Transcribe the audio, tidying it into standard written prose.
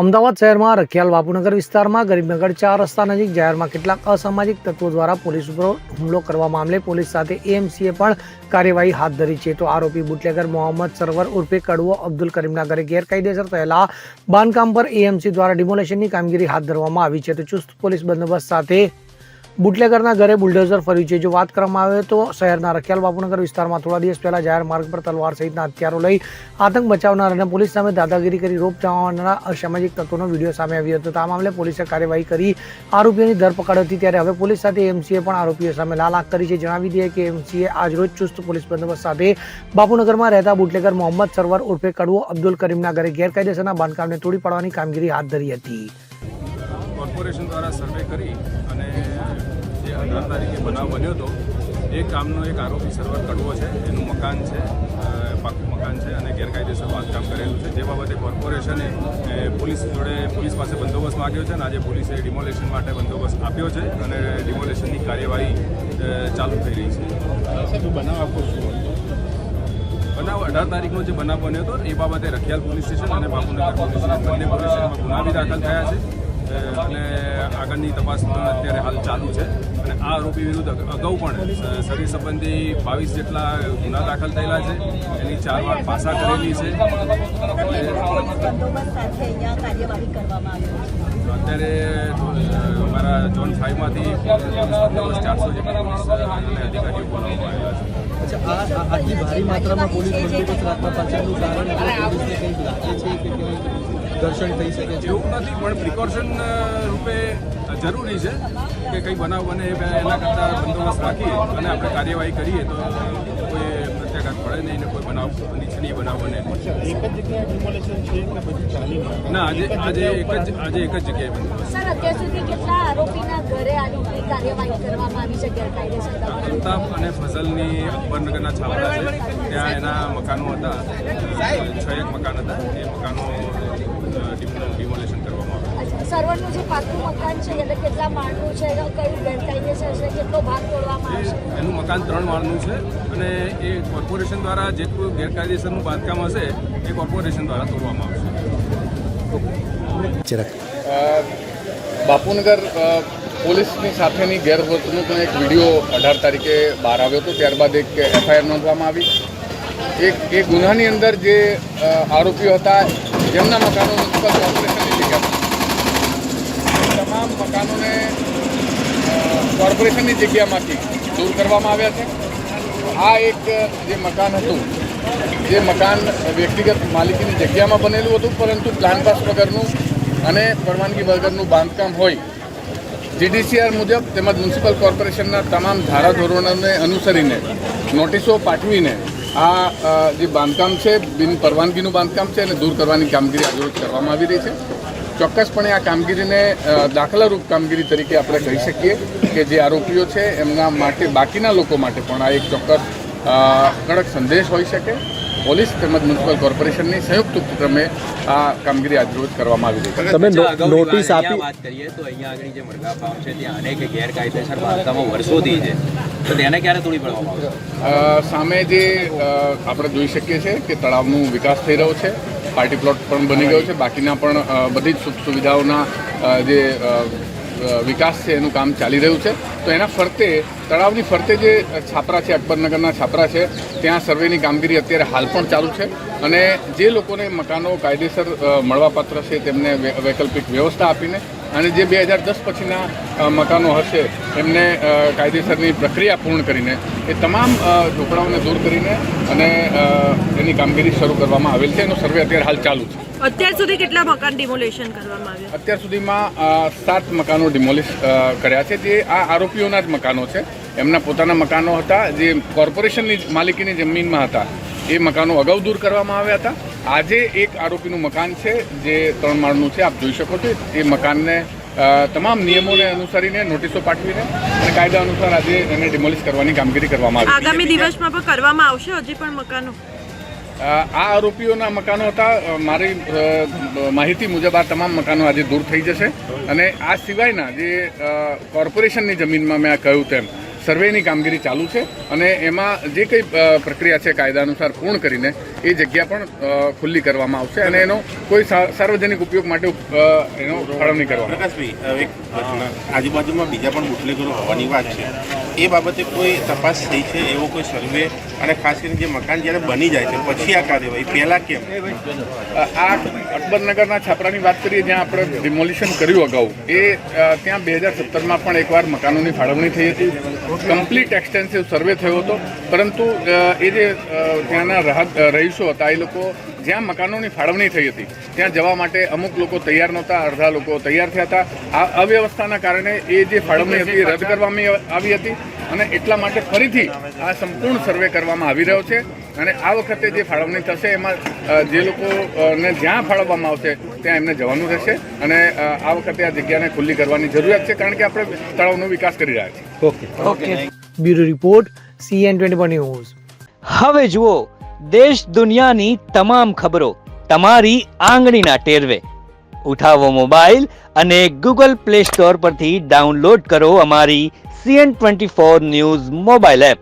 અમદાવાદ શહેરમાં રખિયાલ બાપુનગર વિસ્તારમાં ગરીબનગર 4 રસ્તા નજીક જાહેરમાં કેટલાક અસામાજિક તત્વો દ્વારા પોલીસ ઉપર હુમલો કરવા મામલે પોલીસ સાથે એએમસીએ પણ કાર્યવાહી હાથ ધરી છે. તો આરોપી બુટલેગર મોહમ્મદ સરવર ઉર્ફે કડવો અબ્દુલ કરીમના ઘરે ગેરકાયદેસર થયેલા બાંધકામ પર એએમસી દ્વારા ડિમોલેશનની કામગીરી હાથ ધરવામાં આવી છે. તો ચુસ્ત પોલીસ બંદોબસ્ત સાથે બુટલેગરના ઘરે બુલડોઝર ફર્યું છે. જો વાત કરવામાં આવે તો શહેરના રખિયાલ બાપુનગર વિસ્તારમાં થોડા દિવસ પહેલા જાહેર માર્ગ પર તલવાર સહિતના હથિયારો લઈ આતંક બચાવનાર અને પોલીસ સામે દાદાગીરી કરી રોપ જમાવનારા અસામાજિક તત્વોનો વિડીયો સામે આવ્યો હતો. આ મામલે પોલીસે કાર્યવાહી કરી આરોપીઓની ધરપકડ હતી. ત્યારે હવે પોલીસ સાથે એમસીએ પણ આરોપીઓ સામે લાલ આંખ કરી છે. જણાવી દઈએ કે એમસીએ આજરોજ ચુસ્ત પોલીસ બંદોબસ્ત સાથે બાપુનગરમાં રહેતા બુટલેગર મોહમ્મદ સરવર ઉર્ફે કડવો અબ્દુલ કરીમના ઘરે ગેરકાયદેસરના બાંધકામને તોડી પાડવાની કામગીરી હાથ ધરી હતી. કોર્પોરેશન દ્વારા સર્વે કરી અને જે 18 તારીખે બનાવ બન્યો હતો એ કામનો એક આરોપી સરવર કડવો છે. એનું મકાન છે, પાકું મકાન છે અને ગેરકાયદેસર બાંધકામ કરેલું છે. જે બાબતે કોર્પોરેશને પોલીસ પાસે બંદોબસ્ત માગ્યો છે અને આજે પોલીસે ડિમોલેશન માટે બંદોબસ્ત આપ્યો છે અને ડિમોલેશનની કાર્યવાહી ચાલુ થઈ રહી છે. બનાવ 18 તારીખનો જે બનાવ બન્યો હતો એ બાબતે રખિયાલ પોલીસ સ્ટેશન અને બાપુનગર પોલીસ સ્ટેશન બંને પોલીસ સ્ટેશનમાં ગુના બી દાખલ થયા છે અને આગળની તપાસ અત્યારે હાલ ચાલુ છે. અને આ આરોપી વિરુદ્ધ અગાઉ પણ શરીર સંબંધી 22 જેટલા ગુના દાખલ થયેલા છે. એની 4 વાર પાસા કરેલી છે. અત્યારે અમારા ઝોન 5માંથી બંદોબસ્ત 400 જેટલા પોલીસ અને અધિકારીઓ બોલાવવામાં આવેલા છે. આટલી ભારી માત્રામાં પોલીસ બંદોબસ્ત રાખવા પાછળનું કારણ પોલીસને કંઈક લાગે છે કે ઘર્ષણ થઈ શકે છે? એવું નથી, પણ પ્રિકોશન રૂપે જરૂરી છે કે કંઈ બનાવ બને એના કરતાં બંદોબસ્ત રાખીએ અને આપણે કાર્યવાહી કરીએ તો કોઈ પ્રત્યાઘાત પડે નહીં ને કોઈ બનાવ નીચેની બનાવ બને. એક જ જગ્યાએ ડિમોલેશન છે કે પછી ચાલી? ના, આજે એક જ જગ્યાએ બંદોબસ્ત. સર, અત્યાર સુધી કેટલા આરોપીના ઘરે આની કાર્યવાહી કરવામાં આવી છે ગેરકાયદેસર? અલ્તાફ અને ફઝલની અકબરનગરના છાપરા છે, ત્યાં એના મકાનો હતા, 6 મકાન હતા. એ મકાનો ડિમોલેશન કરવામાં આવ્યું. સર્વરનું જે પાકું મકાન છે એટલે કેટલા માળનું છે, કયું ગેરકાયદેસર છે, કેટલો ભાગ તોડવામાં આવશે? એનું મકાન 3 માળનું છે અને એ કોર્પોરેશન દ્વારા જેટલું ગેરકાયદેસરનું બાંધકામ હશે એ કોર્પોરેશન દ્વારા તોડવામાં આવશે. બાપુનગર પોલીસની સાથેની ગેરવર્તણૂકનો એક વિડીયો 18 તારીખે બહાર આવ્યો હતો. ત્યારબાદ એક એફઆઈઆર નોંધવામાં આવી. એ ગુનાની અંદર જે આરોપીઓ હતા જેમના મકાનો મ્યુનિસિપલ કોર્પોરેશનની જગ્યામાં, તમામ મકાનોને કોર્પોરેશનની જગ્યામાંથી દૂર કરવામાં આવ્યા છે. આ એક જે મકાન હતું, જે મકાન વ્યક્તિગત માલિકીની જગ્યામાં બનેલું હતું, પરંતુ પ્લાન પાસ વગરનું અને પરવાનગી વગરનું બાંધકામ હોય, જીડીસીઆર મુજબ તેમજ મ્યુનિસિપલ કોર્પોરેશનના તમામ ધારાધોરણોને અનુસરીને નોટિસો પાઠવીને આ જે બાંધકામ છે, બિન પરવાનગીનું બાંધકામ છે અને દૂર કરવાની કામગીરી આજરોજ કરવામાં આવી રહી છે. ચોક્કસપણે આ કામગીરીને દાખલારૂપ કામગીરી તરીકે આપણે કહી શકીએ કે જે આરોપીઓ છે એમના માટે, બાકીના લોકો માટે પણ આ એક ચોક્કસ કડક સંદેશ હોઈ શકે. પોલીસ તેમજ મ્યુનિસિપલ કોર્પોરેશનની સંયુક્ત ઉપક્રમે આ કામગીરી આજરોજ કરવામાં આવી રહી છે. તમે નોટિસ આપી? વાત કરીએ તો અહીંયા આગળ જે મરઘા ફાર્મ છે ત્યાં અનેક ગેરકાયદેસર બાંધકામો વર્ષોથી છે, તો તેને ક્યારે તોડી પાડવામાં આવશે? સામે જે આપણે જોઈ શકીએ છીએ કે તળાવનો વિકાસ થઈ રહ્યો છે, પાર્ટી પ્લોટ પણ બની ગયો છે, બાકીના પણ બધી જ સુખ સુવિધાઓના જે વિકાસ છે એનું કામ ચાલી રહ્યું છે. તો એના ફરતે, તળાવની ફરતે જે છાપરા છે, અકબરનગરના છાપરા છે, ત્યાં સર્વેની કામગીરી અત્યારે હાલ પણ ચાલુ છે અને જે લોકોને મકાનો કાયદેસર મળવાપાત્ર છે તેમને વૈકલ્પિક વ્યવસ્થા આપીને અને જે 2010 પછીના મકાનો હશે એમને કાયદેસરની પ્રક્રિયા પૂર્ણ કરીને એ તમામ ઝૂંપડાઓને દૂર કરીને અને એની કામગીરી શરૂ કરવામાં આવેલ છે. એનો સર્વે અત્યારે હાલ ચાલુ છે. અત્યાર સુધી કેટલા મકાન ડિમોલેશન કરવામાં આવ્યા? અત્યાર સુધીમાં 7 મકાનો ડિમોલિશ કર્યા છે. જે આ આરોપીઓના જ મકાનો છે. એમના પોતાના મકાનો હતા જે કોર્પોરેશનની માલિકીની જમીનમાં હતા. એ મકાનો અગાઉ દૂર કરવામાં આવ્યા હતા. આજે એક આરોપીનું મકાન છે જે 3 માળનું છે, આપ જોઈ શકો છો. એ મકાનને તમામ નિયમોને અનુસરીને નોટિસો પાઠવીને અને કાયદા અનુસાર આજે એને ડિમોલિશ કરવાની કામગીરી કરવામાં આવી. આગામી દિવસમાં પણ કરવામાં આવશે હજી પણ મકાનો? આ આરોપીઓના મકાનો હતા. મારી માહિતી મુજબ આ તમામ મકાનો આજે દૂર થઈ જશે અને આ સિવાયના જે કોર્પોરેશનની જમીનમાં મેં કહ્યું તેમ સર્વેની કામગીરી ચાલુ છે અને એમાં જે કંઈ પ્રક્રિયા છે કાયદા અનુસાર પૂર્ણ કરીને એ જગ્યા પણ ખુલ્લી કરવામાં આવશે અને એનો કોઈ સાર્વજનિક ઉપયોગ માટે એનો ફાળવણી કરવામાં પ્રકાશભાઈ, એક પ્રશ્ન, આજુબાજુમાં બીજા પણ બુટલેગરો હોવાની વાત છે, એ બાબતે કોઈ તપાસ થઈ છે? એવો કોઈ સર્વે, અને ખાસ કરીને જે મકાન જ્યારે બની જાય છે પછી આ કાર્યવાહી, પહેલાં કેમ? આ અકબરનગરના છાપરાની વાત કરીએ, જ્યાં આપણે ડિમોલિશન કર્યું અગાઉ, એ ત્યાં 2017માં પણ એકવાર મકાનોની ફાળવણી થઈ હતી. કમ્પ્લીટ એક્સટેન્સિવ સર્વે થયો હતો, પરંતુ એ જે ત્યાંના રહીશો હતા, એ લોકો જ્યાં મકાનોની ફાળવણી થઈ હતી ત્યાં જવા માટે અમુક લોકો તૈયાર નહોતા, અડધા લોકો તૈયાર થયા હતા. આ અવ્યવસ્થાના કારણે એ જે ફાળવણી હતી એ રદ કરવામાં આવી હતી અને એટલા માટે ફરીથી આ સંપૂર્ણ સર્વે કરવામાં આવી રહ્યો છે. અને આ વખતે જે ફાળવણી થશે એમાં જે લોકોને જ્યાં ફાળવવામાં આવશે ત્યાં એમને જવાનું રહેશે અને આ વખતે આ જગ્યાને ખુલ્લી કરવાની જરૂરિયાત છે, કારણ કે આપણે તળાવનો વિકાસ કરી રહ્યા છીએ. Okay. Bureau report CN24 news. હવે જુઓ દેશ દુનિયાની તમામ ખબરો તમારી આંગળીના ટેરવે. ઉઠાવો મોબાઈલ અને Google Play Store પરથી ડાઉનલોડ કરો અમારી CN24 ન્યૂઝ મોબાઈલ એપ.